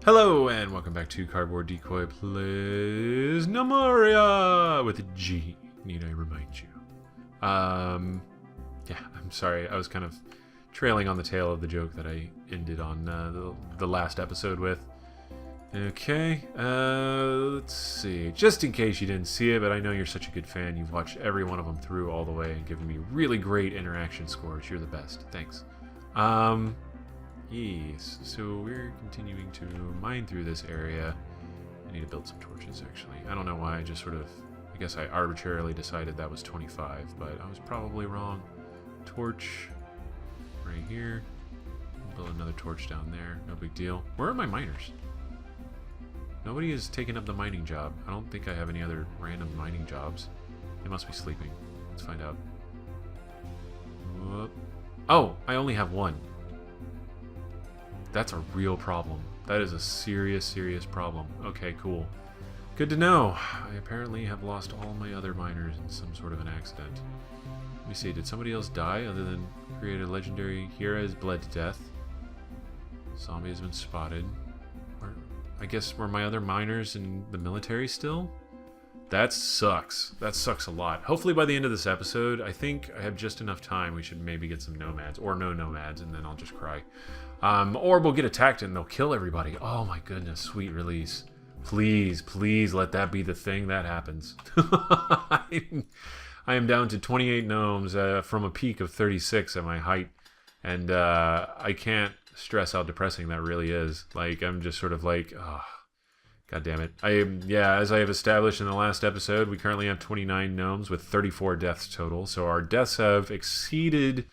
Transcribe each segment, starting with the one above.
Hello and welcome back to Cardboard Decoy Plays Gnomoria with a G, need I remind you. Yeah, I'm sorry, I was kind of trailing on the tail of the joke that I ended on the last episode with. Okay, let's see, just in case you didn't see it, but I know you're such a good fan, you've watched every one of them through all the way and given me really great interaction scores, you're the best, thanks. Yes, so we're continuing to mine through this area. I need to build some torches, actually. I don't know why, I just sort of, I guess I arbitrarily decided that was 25, but I was probably wrong. Torch right here. Build another torch down there, no big deal. Where are my miners? Nobody has taken up the mining job. I don't think I have any other random mining jobs. They must be sleeping. Let's find out. Whoop. Oh, I only have one. That's a real problem. That is a serious, serious problem. Okay, cool. Good to know. I apparently have lost all my other miners in some sort of an accident. Let me see, did somebody else die other than create a legendary hero has bled to death? Zombie has been spotted. I guess were my other miners in the military still? That sucks. That sucks a lot. Hopefully by the end of this episode, I think I have just enough time. We should maybe get some nomads, or no nomads, and then I'll just cry. Or we'll get attacked and they'll kill everybody. Oh my goodness, sweet release. Please, please let that be the thing that happens. I am down to 28 gnomes from a peak of 36 at my height. And I can't stress how depressing that really is. Like, I'm just sort of like, oh, God damn it. Yeah, as I have established in the last episode, we currently have 29 gnomes with 34 deaths total. So our deaths have exceeded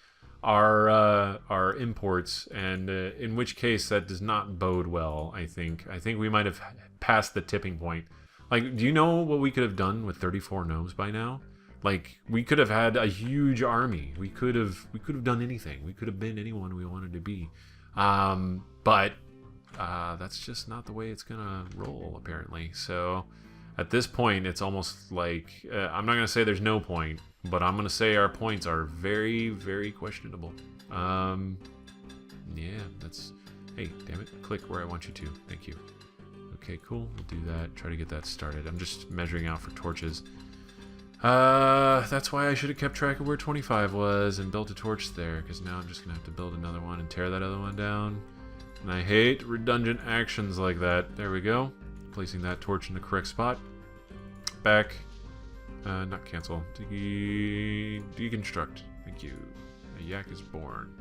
our imports, and in which case that does not bode well. I think we might have passed the tipping point. Like, do you know what we could have done with 34 gnomes by now? Like, we could have had a huge army. We could have done anything. We could have been anyone we wanted to be. But that's just not the way it's gonna roll, apparently. So at this point, it's almost like I'm not gonna say there's no point, but I'm gonna say our points are very, very questionable. Yeah, that's... Hey, damn it, click where I want you to. Thank you. Okay, cool, we'll do that. Try to get that started. I'm just measuring out for torches. That's why I should have kept track of where 25 was and built a torch there, because now I'm just gonna have to build another one and tear that other one down. And I hate redundant actions like that. There we go. Placing that torch in the correct spot. Back. Not cancel. Deconstruct. Thank you. A yak is born.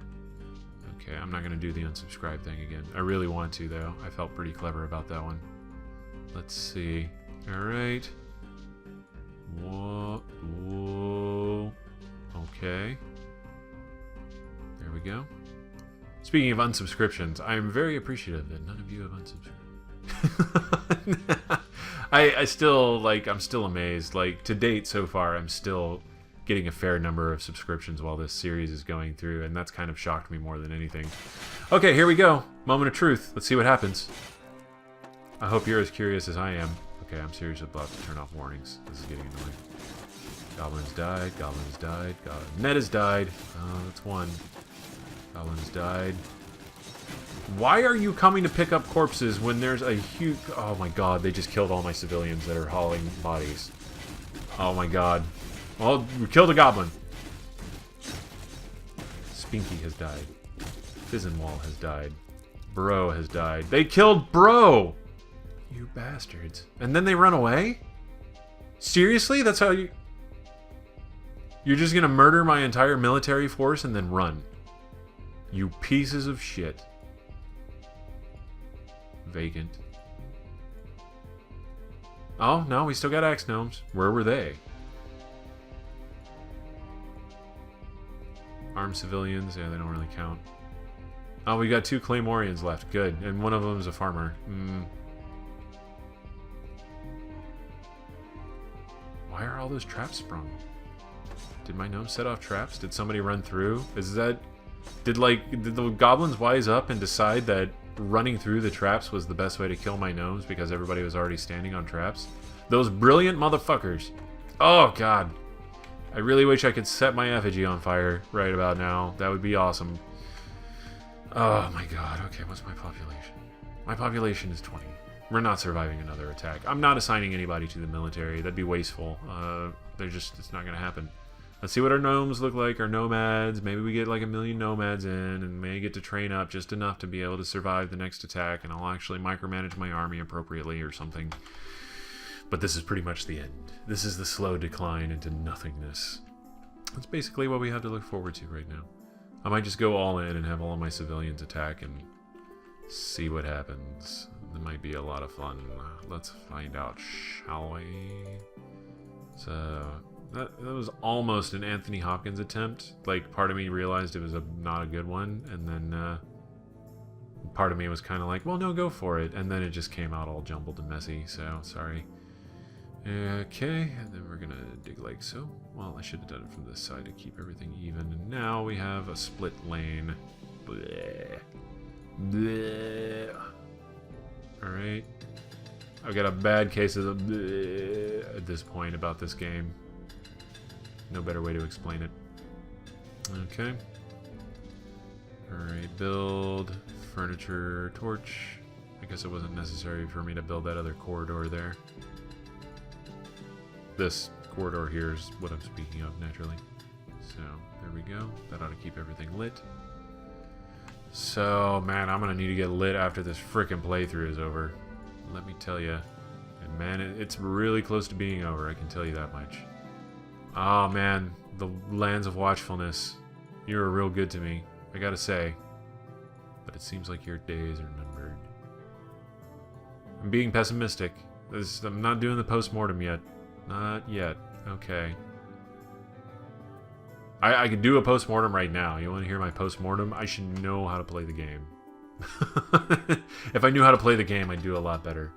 Okay, I'm not going to do the unsubscribe thing again. I really want to, though. I felt pretty clever about that one. Let's see. Alright. Whoa. Whoa. Okay. There we go. Speaking of unsubscriptions, I am very appreciative that none of you have unsubscribed. I still, like, I'm still amazed. Like, to date so far, I'm still getting a fair number of subscriptions while this series is going through, and that's kind of shocked me more than anything. Okay, here we go. Moment of truth. Let's see what happens. I hope you're as curious as I am. Okay, I'm seriously about to turn off warnings. This is getting annoying. Goblins died. Goblins died. Ned has died. That's one. Goblins died. Why are you coming to pick up corpses when there's a huge... Oh my god, they just killed all my civilians that are hauling bodies. Oh my god. Well, we killed a goblin. Spinky has died. Fizenwall has died. Bro has died. They killed Bro! You bastards. And then they run away? Seriously? That's how you... You're just gonna murder my entire military force and then run. You pieces of shit. Vacant. Oh, no, we still got axe gnomes. Where were they? Armed civilians. Yeah, they don't really count. Oh, we got 2 Claymorians left. Good. And one of them is a farmer. Why are all those traps sprung? Did my gnome set off traps? Did somebody run through? Is that... Did the goblins wise up and decide that running through the traps was the best way to kill my gnomes because everybody was already standing on traps? Those brilliant motherfuckers. Oh, God. I really wish I could set my effigy on fire right about now. That would be awesome. Oh, my God. Okay, what's my population? My population is 20. We're not surviving another attack. I'm not assigning anybody to the military. That'd be wasteful. It's not going to happen. Let's see what our gnomes look like, our nomads. Maybe we get like 1 million nomads in and may get to train up just enough to be able to survive the next attack, and I'll actually micromanage my army appropriately or something. But this is pretty much the end. This is the slow decline into nothingness. That's basically what we have to look forward to right now. I might just go all in and have all of my civilians attack and see what happens. It might be a lot of fun. Let's find out, shall we? So... That was almost an Anthony Hopkins attempt. Like, part of me realized it was not a good one, and then part of me was kind of like, well, no, go for it. And then it just came out all jumbled and messy, so sorry. Okay, and then we're gonna dig like so. Well, I should have done it from this side to keep everything even. And now we have a split lane. Bleh. Bleh. Alright. I've got a bad case of the bleh at this point about this game. No better way to explain it. Okay. Alright, build furniture torch. I guess it wasn't necessary for me to build that other corridor there. This corridor here is what I'm speaking of, naturally. So, there we go. That ought to keep everything lit. So, man, I'm gonna need to get lit after this frickin' playthrough is over. Let me tell you. And man, it's really close to being over, I can tell you that much. Oh man, the Lands of Watchfulness. You're real good to me, I gotta say. But it seems like your days are numbered. I'm being pessimistic. I'm not doing the post-mortem yet. Not yet. Okay. I could do a post-mortem right now. You want to hear my post-mortem? I should know how to play the game. If I knew how to play the game, I'd do a lot better.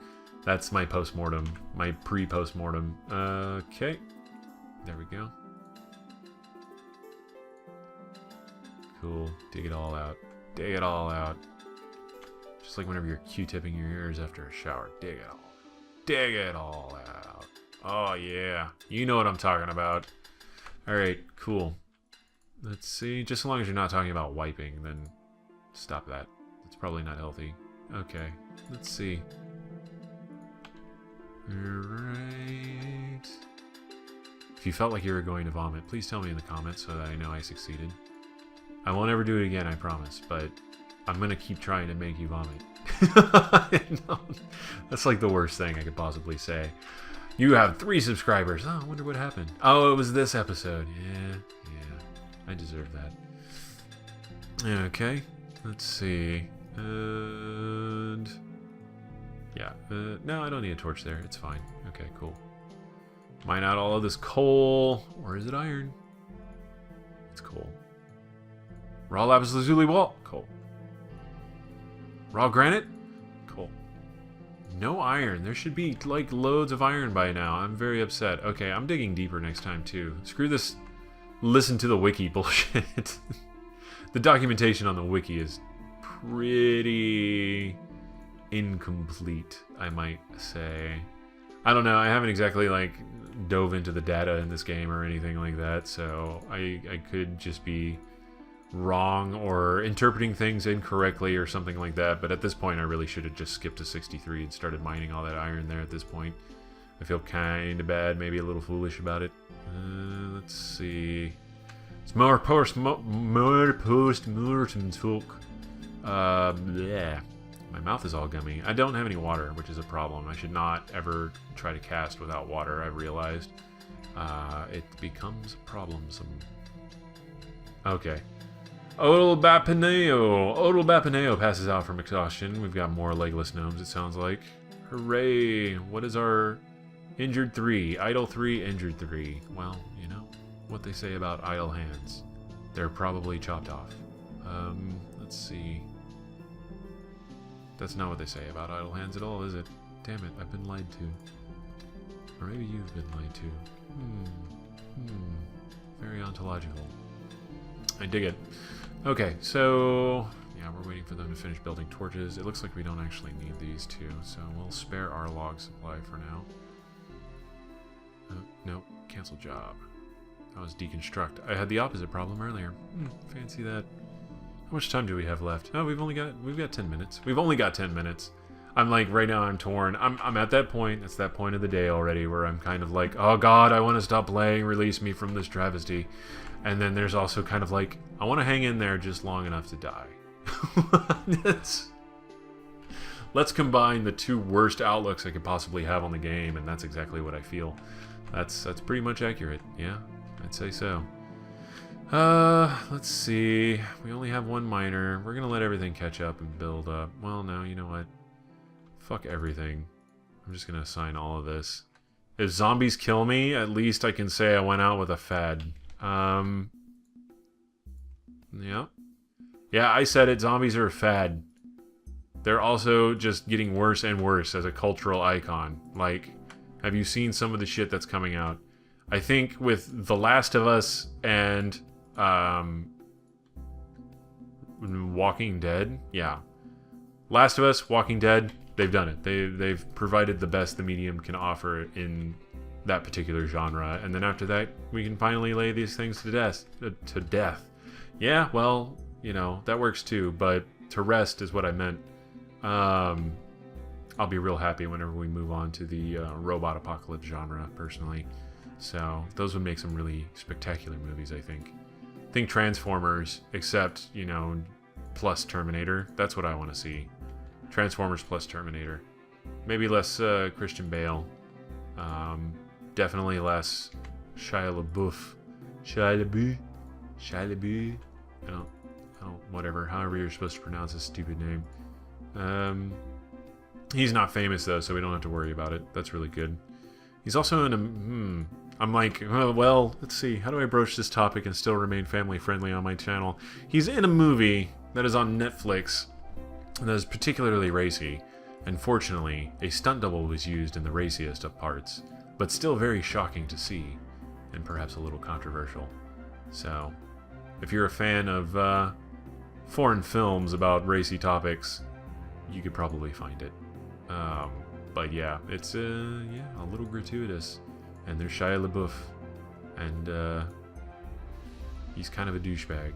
That's my post-mortem. My pre-post-mortem. Okay. There we go. Cool. Dig it all out. Dig it all out. Just like whenever you're Q-tipping your ears after a shower. Dig it all. Dig it all out. Oh yeah. You know what I'm talking about. Alright, cool. Let's see. Just as long as you're not talking about wiping, then stop that. It's probably not healthy. Okay. Let's see. Alright. If you felt like you were going to vomit, please tell me in the comments so that I know I succeeded. I won't ever do it again, I promise, but I'm gonna keep trying to make you vomit. No, that's like the worst thing I could possibly say. You have 3 subscribers. Oh, I wonder what happened. Oh, it was this episode. Yeah, I deserve that. Okay, let's see. And yeah, no, I don't need a torch there. It's fine. Okay, cool. Mine out all of this coal. Or is it iron? It's coal. Raw lapis lazuli wall. Coal. Raw granite. Coal. No iron. There should be like loads of iron by now. I'm very upset. Okay, I'm digging deeper next time too. Screw this listen to the wiki bullshit. The documentation on the wiki is pretty incomplete, I might say. I don't know. I haven't exactly like dove into the data in this game or anything like that, so I could just be wrong or interpreting things incorrectly or something like that, but at this point I really should have just skipped to 63 and started mining all that iron there at this point. I feel kind of bad, maybe a little foolish about it. Let's see. It's more post-mortem talk. Yeah. My mouth is all gummy. I don't have any water, which is a problem. I should not ever try to cast without water, I've realized. It becomes problemsome. Okay. Odal Bapineo passes out from exhaustion. We've got more legless gnomes, it sounds like. Hooray! What is our injured 3? Idle 3, injured 3. Well, you know what they say about idle hands. They're probably chopped off. Let's see. That's not what they say about idle hands at all, is it? Damn it, I've been lied to. Or maybe you've been lied to. Very ontological. I dig it. Okay, so yeah, we're waiting for them to finish building torches. It looks like we don't actually need these two, so we'll spare our log supply for now. Nope, cancel job. That was deconstruct. I had the opposite problem earlier. Fancy that. How much time do we have left? Oh, we've got 10 minutes. We've only got 10 minutes. I'm like, right now I'm torn. I'm at that point. It's that point of the day already where I'm kind of like, oh God, I want to stop playing. Release me from this travesty. And then there's also kind of like, I want to hang in there just long enough to die. Let's combine the two worst outlooks I could possibly have on the game, and that's exactly what I feel. That's pretty much accurate. Yeah, I'd say so. Let's see. We only have one miner. We're gonna let everything catch up and build up. Well, no, you know what? Fuck everything. I'm just gonna assign all of this. If zombies kill me, at least I can say I went out with a fad. Yeah. Yeah, I said it. Zombies are a fad. They're also just getting worse and worse as a cultural icon. Like, have you seen some of the shit that's coming out? I think with The Last of Us and Walking Dead, yeah. Last of Us, Walking Dead, they've done it. They've provided the best the medium can offer in that particular genre, and then after that, we can finally lay these things to death. Yeah, well, you know, that works too, but to rest is what I meant. I'll be real happy whenever we move on to the robot apocalypse genre, personally. So those would make some really spectacular movies, I think. Think Transformers, except, you know, plus Terminator. That's what I want to see. Transformers plus Terminator. Maybe less Christian Bale. Definitely less Shia LaBeouf. Shia LaBeouf. Whatever. However you're supposed to pronounce his stupid name. He's not famous though, so we don't have to worry about it. That's really good. He's also in a... I'm like, well, let's see. How do I broach this topic and still remain family friendly on my channel? He's in a movie that is on Netflix that is particularly racy. And fortunately, a stunt double was used in the raciest of parts, but still very shocking to see, and perhaps a little controversial. So, if you're a fan of foreign films about racy topics, you could probably find it. But yeah, it's a little gratuitous, and there's Shia LaBeouf, and he's kind of a douchebag.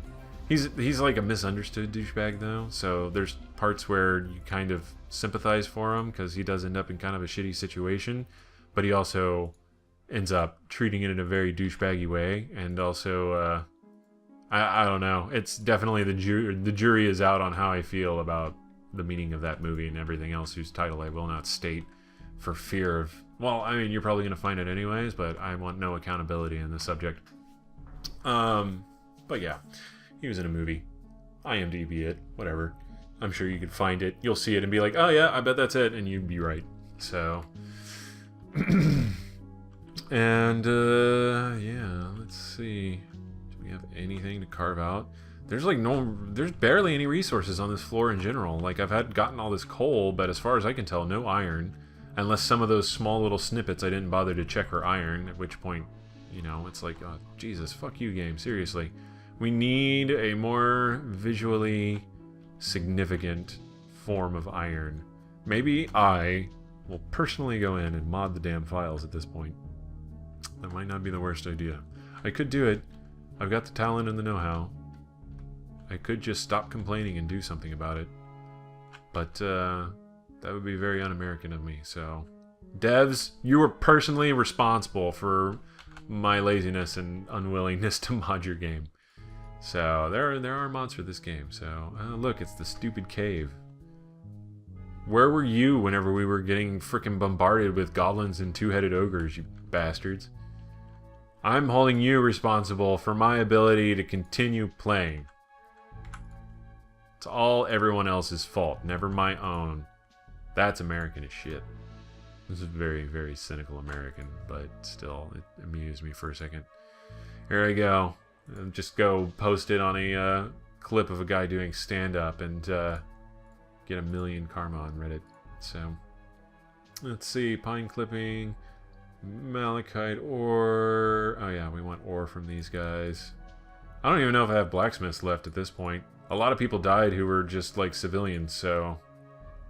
He's like a misunderstood douchebag though, so there's parts where you kind of sympathize for him because he does end up in kind of a shitty situation, but he also ends up treating it in a very douchebaggy way, and also I don't know. It's definitely the jury is out on how I feel about the meaning of that movie and everything else, whose title I will not state for fear of... Well, I mean, you're probably going to find it anyways, but I want no accountability in the subject. But yeah, he was in a movie. IMDb it, whatever. I'm sure you could find it. You'll see it and be like, oh yeah, I bet that's it, and you'd be right. So... and, yeah, let's see. Do we have anything to carve out? There's barely any resources on this floor in general. Like, I've gotten all this coal, but as far as I can tell, no iron. Unless some of those small little snippets I didn't bother to check for iron, at which point, you know, it's like, oh, Jesus, fuck you, game, seriously. We need a more visually significant form of iron. Maybe I will personally go in and mod the damn files at this point. That might not be the worst idea. I could do it. I've got the talent and the know-how. I could just stop complaining and do something about it. But, that would be very un-American of me, so... Devs, you were personally responsible for my laziness and unwillingness to mod your game. So, there are mods for this game, so... look, it's the stupid cave. Where were you whenever we were getting frickin' bombarded with goblins and two-headed ogres, you bastards? I'm holding you responsible for my ability to continue playing. It's all everyone else's fault, never my own. That's American as shit. This is very, very cynical American, but still, it amused me for a second. Here I go. Just go post it on a clip of a guy doing stand-up and get 1 million karma on Reddit. So, let's see. Pine clipping, malachite ore. Oh yeah, we want ore from these guys. I don't even know if I have blacksmiths left at this point. A lot of people died who were just like civilians, so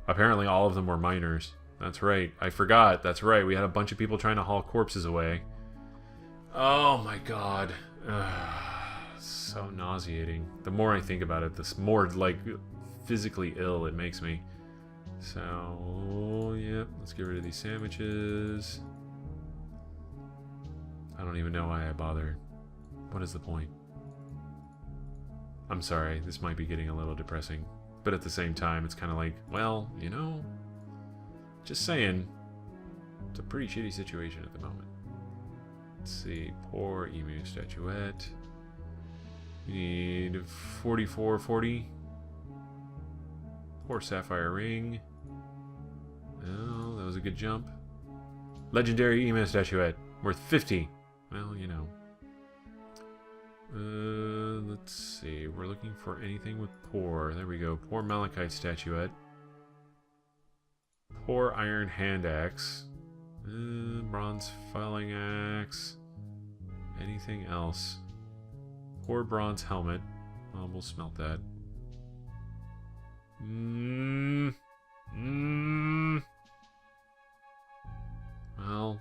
apparently all of them were miners. That's right. I forgot. That's right. We had a bunch of people trying to haul corpses away. Oh my god. So nauseating. The more I think about it, the more like physically ill it makes me. So, yep, let's get rid of these sandwiches. I don't even know why I bother. What is the point? I'm sorry, this might be getting a little depressing. But at the same time, it's kind of like, well, you know, just saying, it's a pretty shitty situation at the moment. Let's see, poor emu statuette. We need 4440. Poor sapphire ring. Oh, that was a good jump. Legendary emu statuette, worth 50. Well, you know. Let's see. We're looking for anything with poor. There we go. Poor malachite statuette. Poor iron hand axe. Bronze filing axe. Anything else? Poor bronze helmet. Oh, we'll smelt that. Well,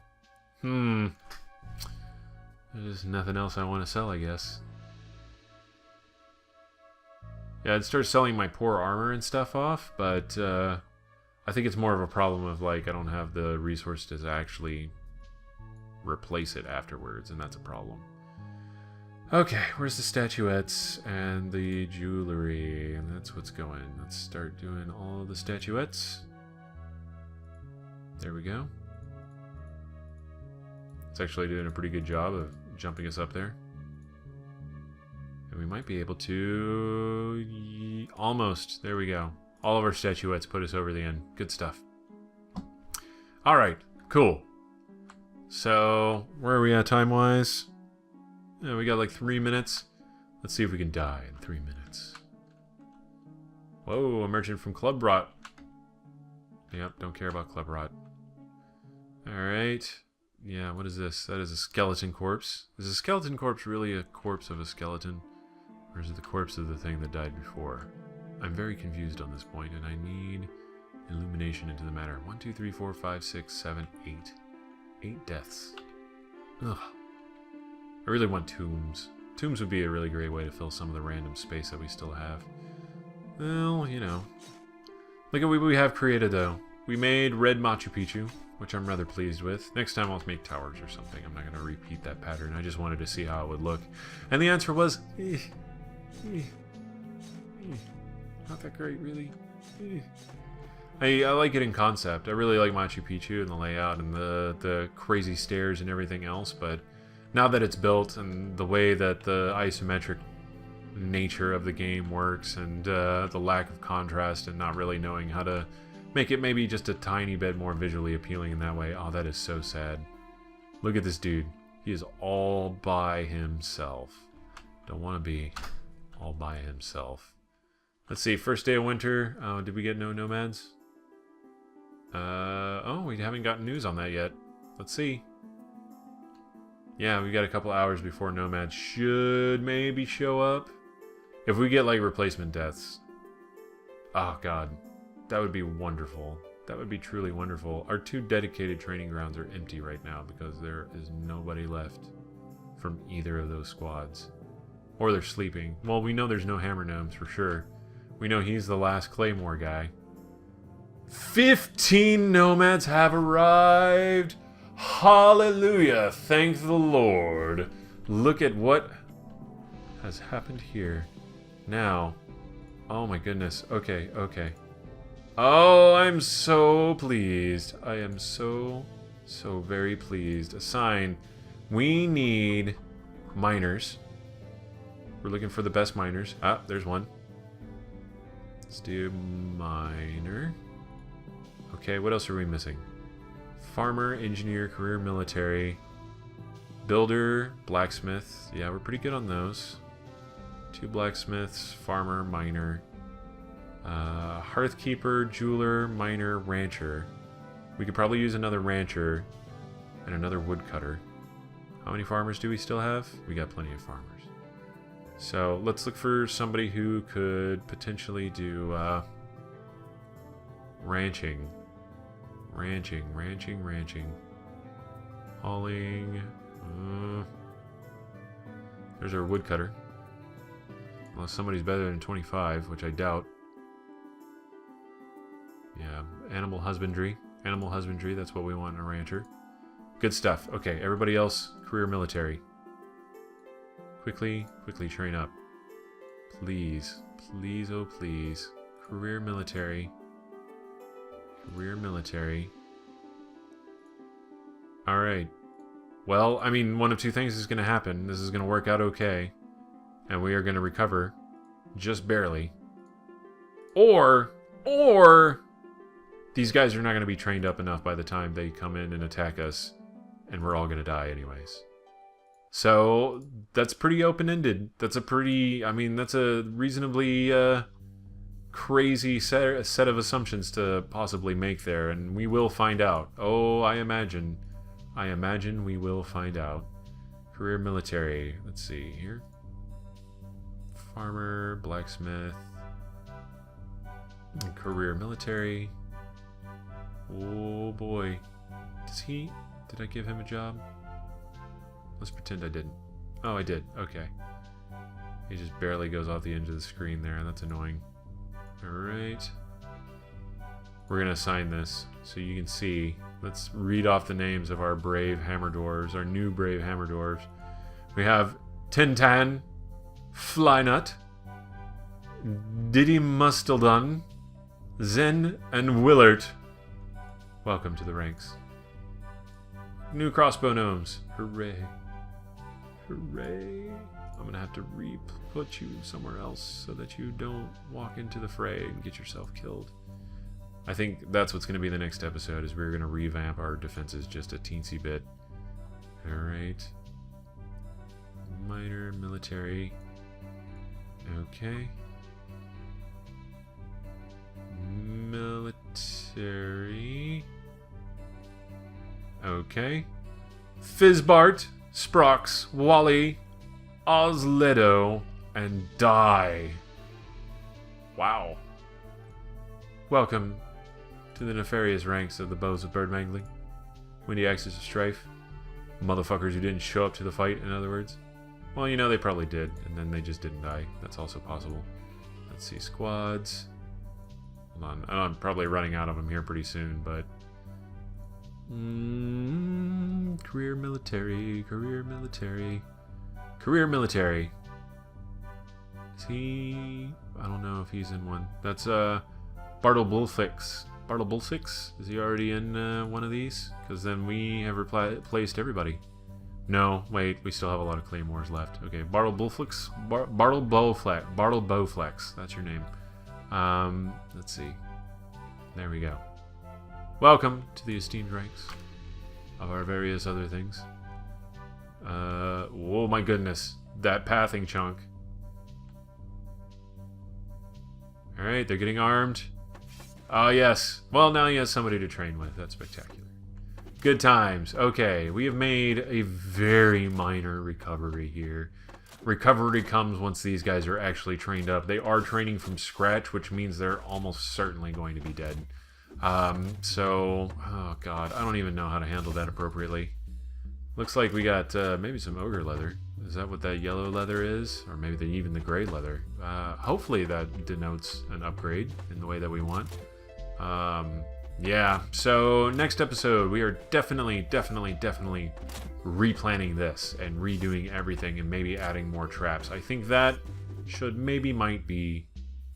there's nothing else I want to sell, I guess. Yeah, I'd start selling my poor armor and stuff off, but I think it's more of a problem of, like, I don't have the resources to actually replace it afterwards, and that's a problem. Okay, where's the statuettes and the jewelry? And that's what's going. Let's start doing all of the statuettes. There we go. It's actually doing a pretty good job of jumping us up there. And we might be able to... Almost. There we go. All of our statuettes put us over the end. Good stuff. Alright, cool. So, where are we at time-wise? Yeah, we got like 3 minutes. Let's see if we can die in 3 minutes. Whoa, a merchant from Club Rot. Yep, don't care about Club Rot. Alright. Yeah, what is this? That is a skeleton corpse. Is a skeleton corpse really a corpse of a skeleton? Or is it the corpse of the thing that died before? I'm very confused on this point, and I need illumination into the matter. 1, 2, 3, 4, 5, 6, 7, 8. 8 deaths. Ugh. I really want tombs. Tombs would be a really great way to fill some of the random space that we still have. Well, you know. Look at what we have created, though. We made red Machu Picchu, which I'm rather pleased with. Next time I'll make towers or something. I'm not going to repeat that pattern. I just wanted to see how it would look. And the answer was... not that great, really. I like it in concept. I really like Machu Picchu and the layout and the crazy stairs and everything else, but... now that it's built and the way that the isometric nature of the game works and the lack of contrast and not really knowing how to make it maybe just a tiny bit more visually appealing in that way. Oh, that is so sad. Look at this dude. He is all by himself. Don't want to be all by himself. Let's see. First day of winter. Did we get no nomads? Oh, we haven't gotten news on that yet. Let's see. Yeah, we got a couple hours before nomads should maybe show up. If we get, like, replacement deaths. Oh, God. That would be wonderful. That would be truly wonderful. Our 2 dedicated training grounds are empty right now because there is nobody left from either of those squads. Or they're sleeping. Well, we know there's no hammer gnomes for sure. We know he's the last claymore guy. 15 nomads have arrived! Hallelujah! Thank the Lord. Look at what has happened here. Now. Oh my goodness. Okay, okay. Oh, I'm so pleased. I am so very pleased. A sign. We need miners. We're looking for the best miners. Ah, there's one. Let's do miner. Okay, what else are we missing? Farmer, engineer, career military, builder, blacksmith. Yeah, we're pretty good on those. 2 blacksmiths, farmer, miner, hearthkeeper, jeweler, miner, rancher. We could probably use another rancher and another woodcutter. How many farmers do we still have? We got plenty of farmers. So let's look for somebody who could potentially do ranching. Ranching. Hauling. There's our woodcutter. Unless somebody's better than 25, which I doubt. Yeah, animal husbandry. Animal husbandry, that's what we want in a rancher. Good stuff. Okay, everybody else, career military. Quickly train up. Please. Please, oh please. Career military. Career military. Alright. Well, I mean, one of two things is going to happen. This is going to work out okay. And we are going to recover. Just barely. Or... these guys are not going to be trained up enough by the time they come in and attack us. And we're all going to die anyways. So, that's pretty open-ended. That's a pretty... I mean, that's a reasonably crazy set of assumptions to possibly make there. And we will find out. Oh, I imagine we will find out. Career military. Let's see here. Farmer, blacksmith. Career military. Oh boy. Did I give him a job? Let's pretend I didn't. Oh, I did. Okay. He just barely goes off the edge of the screen there. That's annoying. Alright. We're going to assign this so you can see. Let's read off the names of our brave hammer dwarves, our new brave hammer dwarves. We have Tintan, Flynut, Diddy Mustildon, Zen, and Willard. Welcome to the ranks. New crossbow gnomes. Hooray. Hooray. I'm going to have to put you somewhere else so that you don't walk into the fray and get yourself killed. I think that's what's going to be the next episode, is we're going to revamp our defenses just a teensy bit. Alright. Minor, military. Okay. Military. Okay. Fizzbart, Sprox, Wally, Osledo, and Die. Wow. Welcome to the nefarious ranks of the Bows of Birdmangling. Windy Axis of Strife. Motherfuckers who didn't show up to the fight, in other words. Well, you know, they probably did, and then they just didn't die. That's also possible. Let's see, squads. Hold on, I'm probably running out of them here pretty soon, but... career military, career military. Career military. Is he... I don't know if he's in one. That's, Bartle Bullfix. Bartle Bullfix? Is he already in one of these? Because then we have replaced everybody. No, wait, we still have a lot of claymores left. Okay, Bartle Bullfix? Bartle Bowflex. Bartle Bowflex. That's your name. Let's see. There we go. Welcome to the esteemed ranks of our various other things. Oh my goodness. That pathing chunk. Alright, they're getting armed. Oh, yes. Well, now he has somebody to train with. That's spectacular. Good times. Okay, we have made a very minor recovery here. Recovery comes once these guys are actually trained up. They are training from scratch, which means they're almost certainly going to be dead. So, oh god, I don't even know how to handle that appropriately. Looks like we got maybe some ogre leather. Is that what that yellow leather is? Or maybe even the gray leather. Hopefully that denotes an upgrade in the way that we want. Yeah, so next episode we are definitely replanning this and redoing everything and maybe adding more traps. I think that might be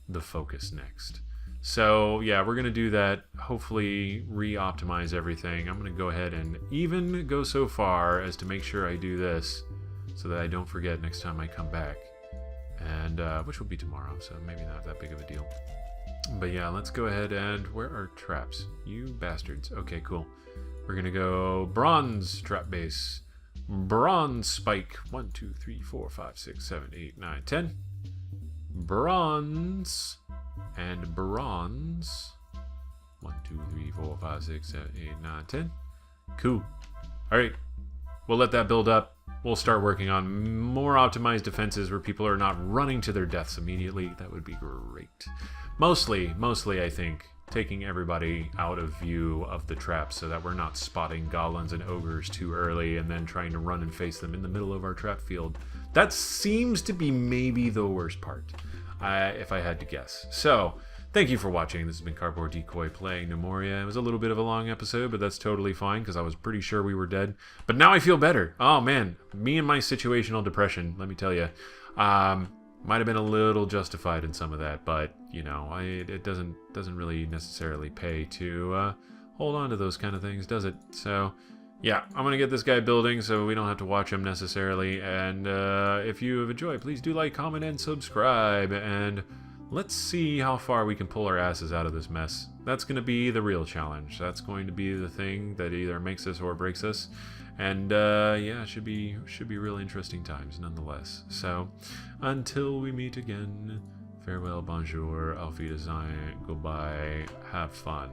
the focus next. So yeah, we're gonna do that. Hopefully re-optimize everything. I'm gonna go ahead and even go so far as to make sure I do this so that I don't forget next time I come back, and which will be tomorrow, so maybe not that big of a deal. But yeah, let's go ahead and... Where are traps? You bastards. Okay, cool. We're gonna go bronze trap base. Bronze spike. 1, 2, 3, 4, 5, 6, 7, 8, 9, 10. Bronze. And bronze. 1, 2, 3, 4, 5, 6, 7, 8, 9, 10. Cool. Alright. We'll let that build up. We'll start working on more optimized defenses where people are not running to their deaths immediately. That would be great. Mostly, I think, taking everybody out of view of the traps so that we're not spotting goblins and ogres too early and then trying to run and face them in the middle of our trap field. That seems to be maybe the worst part, if I had to guess. So, thank you for watching. This has been Cardboard Decoy playing Gnomoria. It was a little bit of a long episode, but that's totally fine because I was pretty sure we were dead. But now I feel better. Oh man, me and my situational depression, let me tell you, might have been a little justified in some of that, but you know, it doesn't really necessarily pay to hold on to those kind of things, does it? So yeah, I'm gonna get this guy building so we don't have to watch him necessarily. And if you have enjoyed, please do like, comment, and subscribe. And let's see how far we can pull our asses out of this mess. That's gonna be the real challenge. That's going to be the thing that either makes us or breaks us. And yeah, should be real interesting times nonetheless. So until we meet again, farewell, bonjour, auf Wiedersehen, goodbye, have fun.